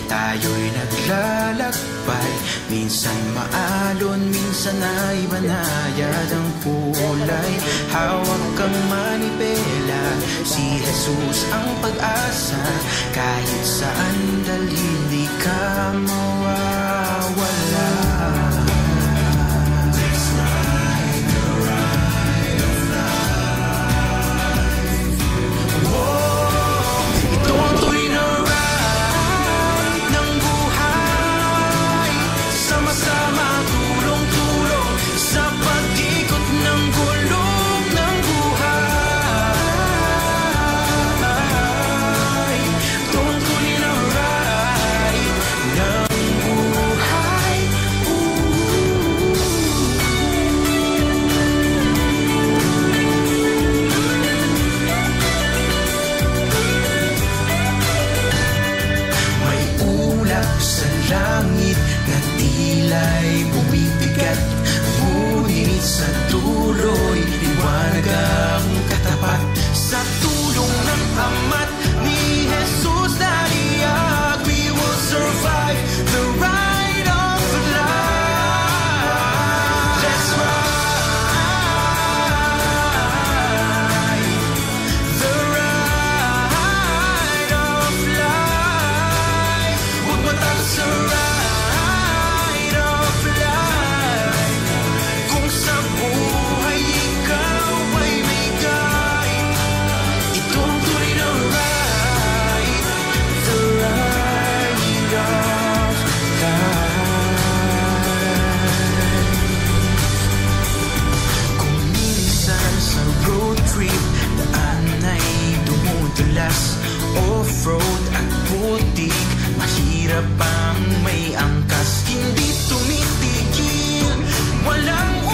tayo'y naglalakbay. Minsan maalon, minsan ay banayad ang kulay. Hawak kang manibela, si Jesus ang pag-asa. Kahit saan dalhin, di ka mawawala. Langit na tila'y bumibigat, ngunit sa tuloy liwanag ang katapat. Sa tulong ng Ama't ni Jesus naliyag, we will survive the ride of life. Let's ride the ride of life. Huwag matang sa ride of life. Kung sa buhay ikaw ay may guide, itong tuloy na ride, the ride of life. Kung minsan sa road trip, daan ay dumudulas, off-road at putik, mahirap ang may angkas, hindi tumitigil, walang